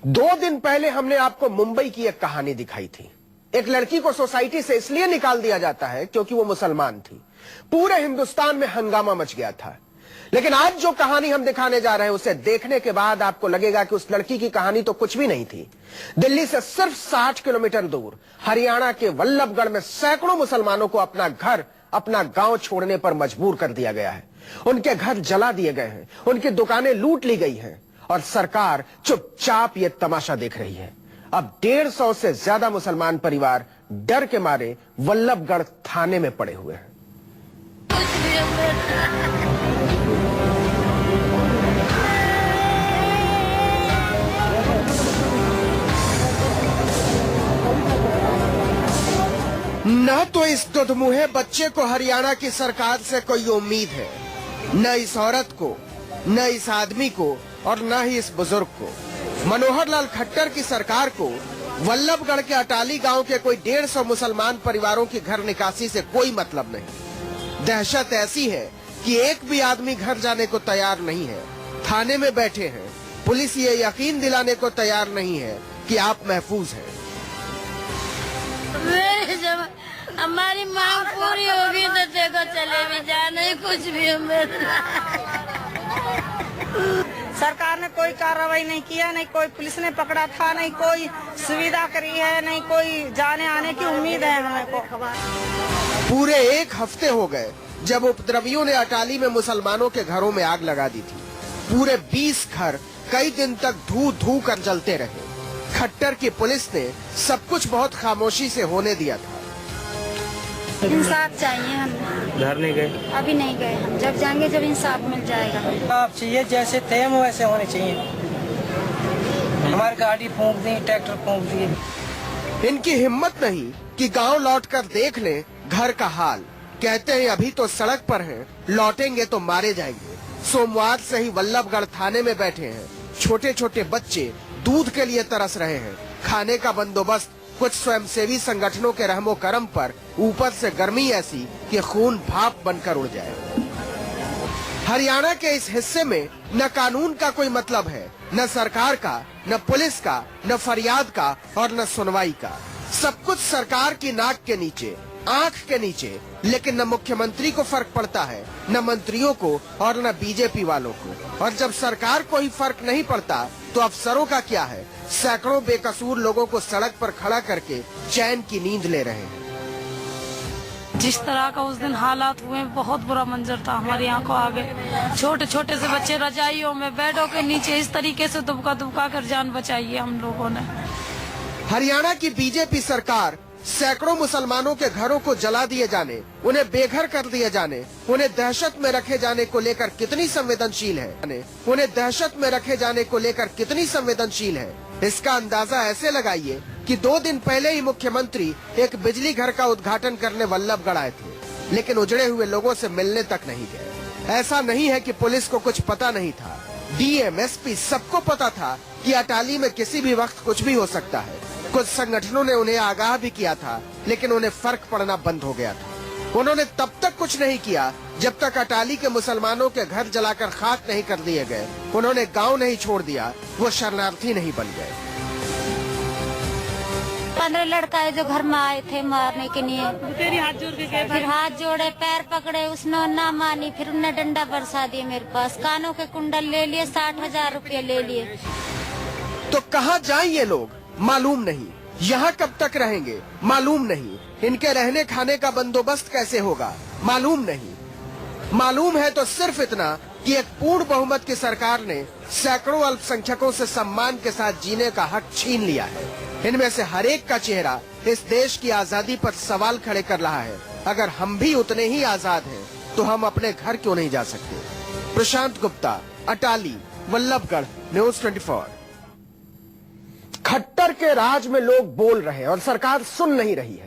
2 दिन पहले हमने आपको मुंबई की एक कहानी दिखाई थी। एक लड़की को सोसाइटी से इसलिए निकाल दिया जाता है क्योंकि वो मुसलमान थी। पूरे हिंदुस्तान में हंगामा मच गया था। लेकिन आज जो कहानी हम दिखाने जा रहे हैं उसे देखने के बाद आपको लगेगा कि उस लड़की की कहानी तो कुछ भी नहीं थी। दिल्ली से सिर्फ 60 किलोमीटर दूर हरियाणा के वल्लभगढ़ में सैकड़ों मुसलमानों को अपना घर, अपना गांव छोड़ने पर मजबूर कर दिया गया है। उनके घर जला दिए गए हैं, उनकी दुकानें लूट ली गई हैं और सरकार चुपचाप ये तमाशा देख रही है। अब 150 से ज्यादा मुसलमान परिवार डर के मारे वल्लभगढ़ थाने में पड़े हुए हैं। न तो इस दुधमुहे बच्चे को हरियाणा की सरकार से कोई उम्मीद है, न इस औरत को, न इस आदमी को और न ही इस बुजुर्ग को। मनोहर लाल खट्टर की सरकार को वल्लभगढ़ के अटाली गांव के कोई 150 मुसलमान परिवारों की घर निकासी से कोई मतलब नहीं। दहशत ऐसी है कि एक भी आदमी घर जाने को तैयार नहीं है। थाने में बैठे हैं, पुलिस ये यकीन दिलाने को तैयार नहीं है कि आप महफूज हैं। जब हमारी मांग पूरी होगी तो देखो चले भी जाने कुछ भी सरकार ने कोई कार्रवाई नहीं किया, नहीं कोई पुलिस ने पकड़ा था, नहीं कोई सुविधा करी है, नहीं कोई जाने आने की उम्मीद है हमें को। पूरे 1 हफ्ते हो गए जब उपद्रवियों ने अटाली में मुसलमानों के घरों में आग लगा दी थी। पूरे 20 घर कई दिन तक धू धू कर जलते रहे। खट्टर की पुलिस ने सब कुछ बहुत खामोशी से होने दिया था। इंसाफ चाहिए हमें। घर नहीं गए? अभी नहीं गए, हम जब जाएंगे जब इंसाफ मिल जाएगा। आप चाहिए जैसे थे हम वैसे होने चाहिए। हमारी गाड़ी फूंक दी, ट्रैक्टर फूंक दिए। इनकी हिम्मत नहीं कि गांव लौटकर देख लें घर का हाल। कहते हैं अभी तो सड़क पर हैं, लौटेंगे तो मारे जाएंगे। सोमवार से ही वल्लभगढ़ थाने में बैठे हैं। छोटे छोटे बच्चे दूध के लिए तरस रहे हैं। खाने का बंदोबस्त कुछ स्वयंसेवी संगठनों के रहमो करम पर, ऊपर से गर्मी ऐसी कि खून भाप बनकर उड़ जाए। हरियाणा के इस हिस्से में न कानून का कोई मतलब है, न सरकार का, न पुलिस का, न फरियाद का और न सुनवाई का। सब कुछ सरकार की नाक के नीचे, आंख के नीचे। लेकिन न मुख्यमंत्री को फर्क पड़ता है, न मंत्रियों को और न बीजेपी वालों को। और जब सरकार को ही फर्क नहीं पड़ता तो अफसरों का क्या है? सैकड़ों बेकसूर लोगों को सड़क पर खड़ा करके चैन की नींद ले रहे हैं। जिस तरह का उस दिन हालात हुए, बहुत बुरा मंजर था हमारी आंखों आगे। छोटे छोटे से बच्चे रजाइयों में, बेडों के नीचे इस तरीके से दुबका दुबका कर जान बचाई है हम लोगों ने। हरियाणा की बीजेपी सरकार सैकड़ों मुसलमानों के घरों को जला दिए जाने, उन्हें बेघर कर दिए जाने, उन्हें दहशत में रखे जाने को लेकर कितनी संवेदनशील है। उन्हें दहशत में रखे जाने को लेकर कितनी संवेदनशील है, इसका अंदाजा ऐसे लगाइए कि 2 दिन पहले ही मुख्यमंत्री एक बिजली घर का उद्घाटन करने वल्लभगढ़ आए थे, लेकिन उजड़े हुए लोगों से मिलने तक नहीं गए। ऐसा नहीं है कि पुलिस को कुछ पता नहीं था। डीएम, एसपी सबको पता था कि अटाली में किसी भी वक्त कुछ भी हो सकता है। कुछ संगठनों ने उन्हें आगाह भी किया था, लेकिन उन्हें फर्क पड़ना बंद हो गया था। उन्होंने तब तक कुछ नहीं किया जब तक अटाली के मुसलमानों के घर जलाकर खाक नहीं कर दिए गए। उन्होंने गांव नहीं छोड़ दिया, वो शरणार्थी नहीं बन गए। 15 लड़का है जो घर में आए थे मारने के लिए। फिर हाथ जोड़े, पैर पकड़े, उसने ना मानी। फिर उन्हें डंडा बरसा दिया मेरे पास, कानों के कुंडल ले लिए, 60,000 रुपये ले लिए। तो कहाँ जाएं ये लोग मालूम नहीं, यहाँ कब तक रहेंगे मालूम नहीं, इनके रहने खाने का बंदोबस्त कैसे होगा मालूम नहीं। मालूम है तो सिर्फ इतना कि एक पूर्ण बहुमत की सरकार ने सैकड़ों अल्पसंख्यकों से सम्मान के साथ जीने का हक छीन लिया है। इनमें से हर एक का चेहरा इस देश की आजादी पर सवाल खड़े कर रहा है। अगर हम भी उतने ही आजाद हैं तो हम अपने घर क्यों नहीं जा सकते? प्रशांत गुप्ता, अटाली, वल्लभगढ़, न्यूज़ 24। खट्टर के राज में लोग बोल रहे हैं और सरकार सुन नहीं रही है।